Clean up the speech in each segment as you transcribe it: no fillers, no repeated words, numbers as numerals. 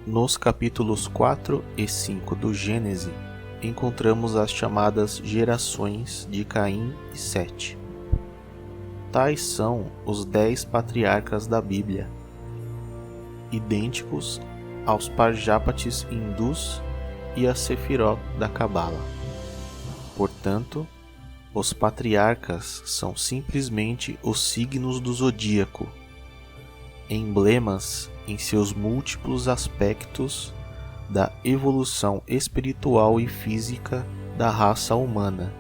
Nos capítulos 4 e 5 do Gênesis, encontramos as chamadas gerações de Caim e Sete. Tais são os 10 patriarcas da Bíblia, idênticos aos Parjápates hindus e a Sefirot da Cabala. Portanto, os patriarcas são simplesmente os signos do zodíaco, emblemas em seus múltiplos aspectos da evolução espiritual e física da raça humana,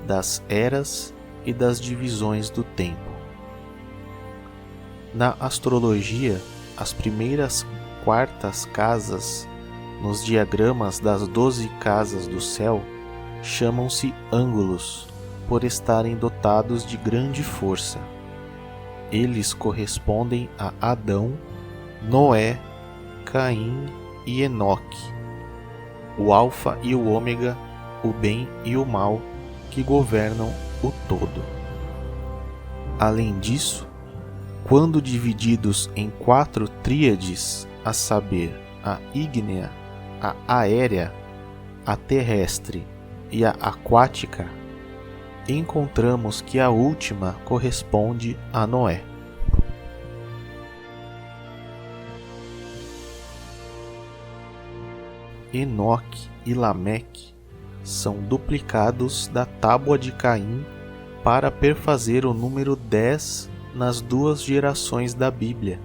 das eras e das divisões do tempo. Na astrologia, as primeiras quartas casas nos diagramas das 12 casas do céu chamam-se ângulos, por estarem dotados de grande força. Eles correspondem a Adão, Noé, Caim e Enoque, o alfa e o ômega, o bem e o mal, que governam o todo. Além disso, quando divididos em 4 tríades, a saber, a ígnea, a aérea, a terrestre e a aquática, encontramos que a última corresponde a Noé. Enoque e Lameque são duplicados da tábua de Caim para perfazer o número 10 nas 2 gerações da Bíblia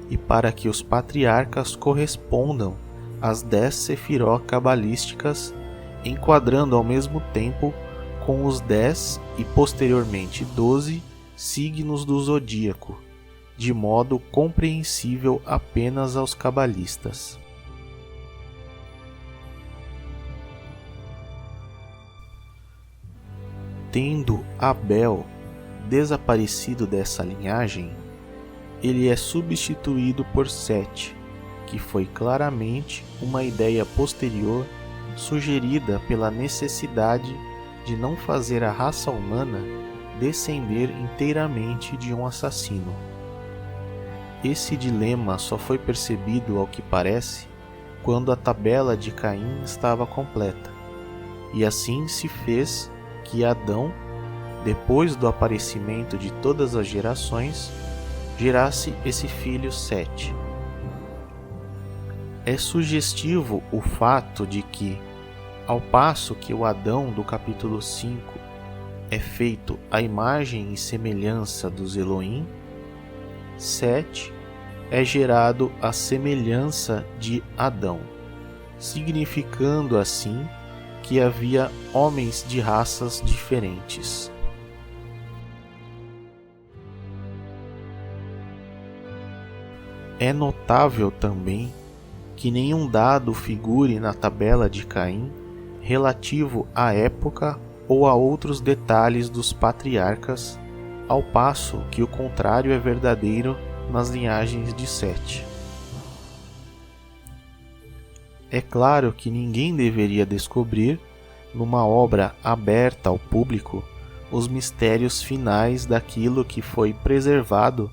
e para que os patriarcas correspondam às 10 sefirot cabalísticas, enquadrando ao mesmo tempo com os 10 e posteriormente 12 signos do zodíaco, de modo compreensível apenas aos cabalistas. Tendo Abel desaparecido dessa linhagem, ele é substituído por Sete, que foi claramente uma ideia posterior sugerida pela necessidade de não fazer a raça humana descender inteiramente de um assassino. Esse dilema só foi percebido, ao que parece, quando a tabela de Caim estava completa, e assim se fez que Adão, depois do aparecimento de todas as gerações, gerasse esse filho Sete. É sugestivo o fato de que, ao passo que o Adão do capítulo 5 é feito à imagem e semelhança dos Elohim, Sete é gerado à semelhança de Adão, significando assim que havia homens de raças diferentes. É notável também que nenhum dado figure na tabela de Caim relativo à época ou a outros detalhes dos patriarcas, ao passo que o contrário é verdadeiro nas linhagens de Sete. É claro que ninguém deveria descobrir, numa obra aberta ao público, os mistérios finais daquilo que foi preservado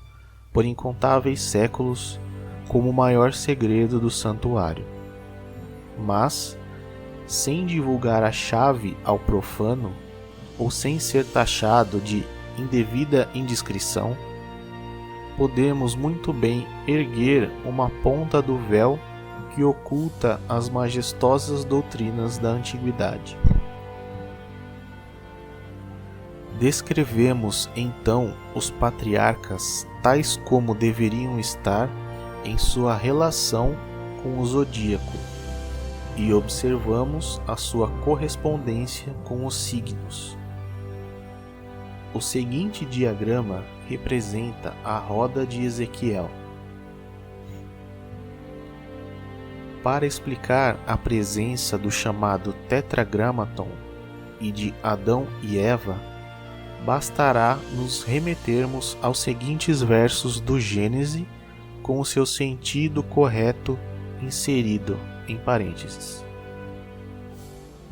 por incontáveis séculos como o maior segredo do santuário. Mas, sem divulgar a chave ao profano, ou sem ser taxado de indevida indiscrição, podemos muito bem erguer uma ponta do véu que oculta as majestosas doutrinas da antiguidade. Descrevemos então os patriarcas tais como deveriam estar em sua relação com o zodíaco e observamos a sua correspondência com os signos. O seguinte diagrama representa a roda de Ezequiel. Para explicar a presença do chamado Tetragramaton e de Adão e Eva, bastará nos remetermos aos seguintes versos do Gênesis com o seu sentido correto inserido em parênteses.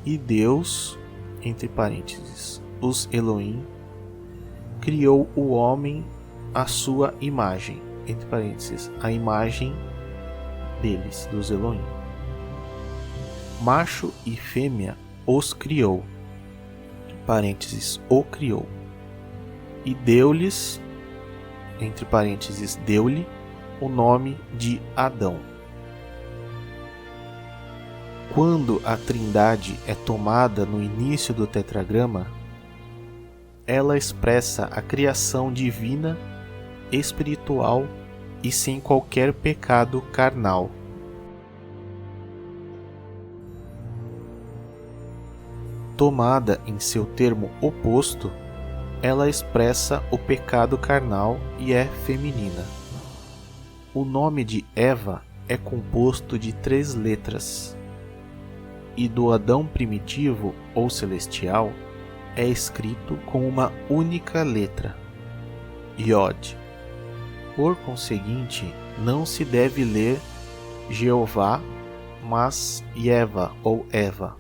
E Deus, entre parênteses, os Elohim, criou o homem à sua imagem, entre parênteses, a imagem deles, dos Elohim. Macho e fêmea os criou, parênteses, o criou, e deu-lhes, entre parênteses, deu-lhe o nome de Adão. Quando a Trindade é tomada no início do tetragrama, ela expressa a criação divina, espiritual e sem qualquer pecado carnal. Tomada em seu termo oposto, ela expressa o pecado carnal e é feminina. O nome de Eva é composto de 3 letras, e do Adão primitivo ou celestial é escrito com uma única letra, Iod. Por conseguinte, não se deve ler Jeová, mas Yeva ou Eva.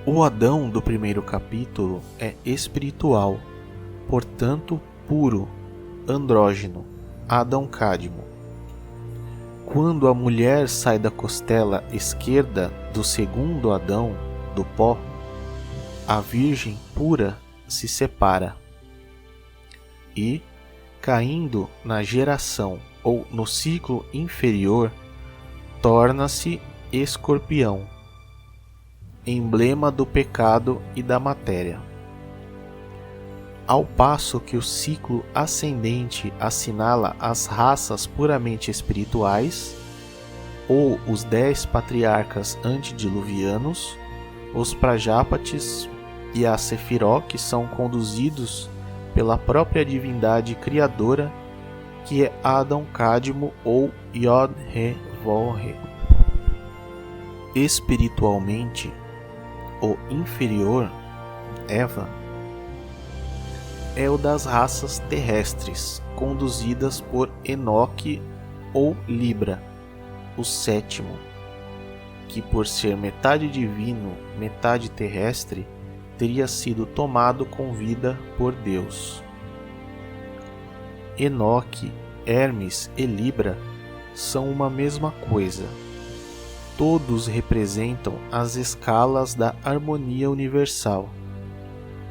O Adão do primeiro capítulo é espiritual, portanto puro, andrógeno, Adão Cádmo. Quando a mulher sai da costela esquerda do segundo Adão, do pó, a virgem pura se separa e, caindo na geração ou no ciclo inferior, torna-se escorpião, emblema do pecado e da matéria. Ao passo que o ciclo ascendente assinala as raças puramente espirituais, ou os 10 patriarcas antediluvianos, os Prajápatis e a Sefiró, que são conduzidos pela própria divindade criadora, que é Adão Cádmo ou Yod-He-Vov-He. Espiritualmente, o inferior, Eva, é o das raças terrestres, conduzidas por Enoque ou Libra, o 7º, que por ser metade divino, metade terrestre, teria sido tomado com vida por Deus. Enoque, Hermes e Libra são uma mesma coisa. Todos representam as escalas da harmonia universal.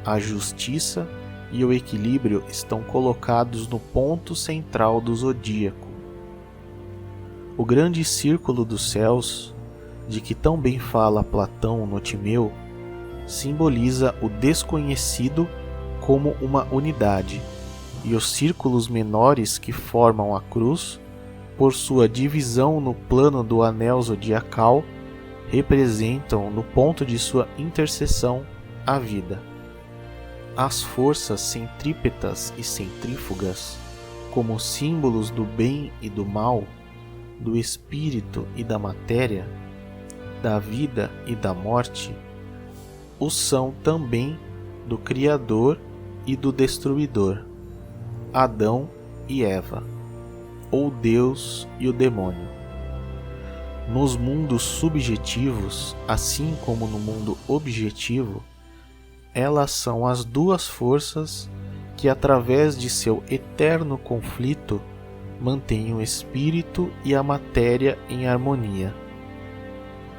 A justiça e o equilíbrio estão colocados no ponto central do zodíaco. O grande círculo dos céus, de que tão bem fala Platão no Timeu, simboliza o desconhecido como uma unidade, e os círculos menores que formam a cruz, por sua divisão no plano do anel zodiacal, representam no ponto de sua interseção a vida. As forças centrípetas e centrífugas, como símbolos do bem e do mal, do espírito e da matéria, da vida e da morte, o são também do Criador e do Destruidor, Adão e Eva, ou Deus e o demônio. Nos mundos subjetivos, assim como no mundo objetivo, elas são as duas forças que, através de seu eterno conflito, mantêm o espírito e a matéria em harmonia.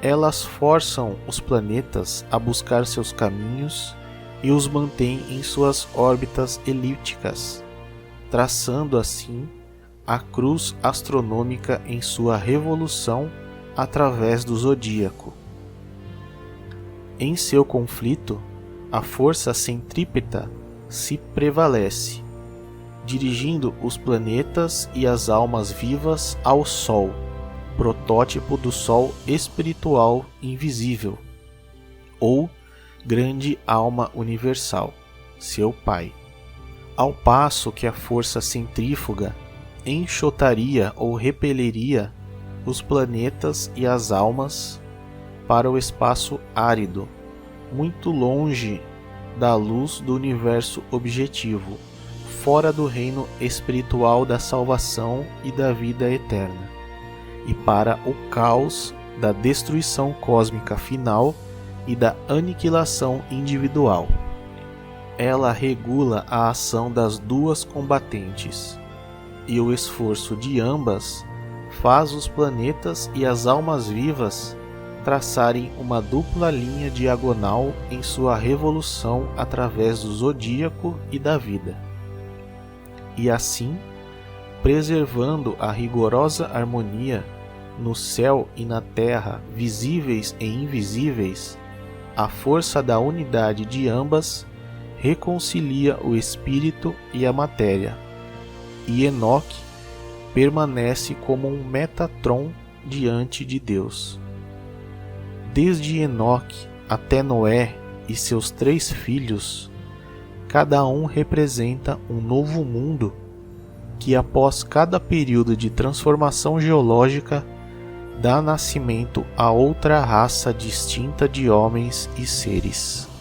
Elas forçam os planetas a buscar seus caminhos e os mantêm em suas órbitas elípticas, traçando assim a cruz astronômica em sua revolução através do zodíaco. Em seu conflito, a força centrípeta se prevalece, dirigindo os planetas e as almas vivas ao Sol, protótipo do Sol espiritual invisível, ou grande alma universal, seu Pai. Ao passo que a força centrífuga enxotaria ou repeleria os planetas e as almas para o espaço árido, muito longe da luz do universo objetivo, fora do reino espiritual da salvação e da vida eterna, e para o caos da destruição cósmica final e da aniquilação individual. Ela regula a ação das duas combatentes, e o esforço de ambas faz os planetas e as almas vivas traçarem uma dupla linha diagonal em sua revolução através do zodíaco e da vida. E assim, preservando a rigorosa harmonia no céu e na terra, visíveis e invisíveis, a força da unidade de ambas reconcilia o espírito e a matéria, e Enoque permanece como um Metatron diante de Deus. Desde Enoque até Noé e seus 3 filhos, cada um representa um novo mundo que, após cada período de transformação geológica, dá nascimento a outra raça distinta de homens e seres.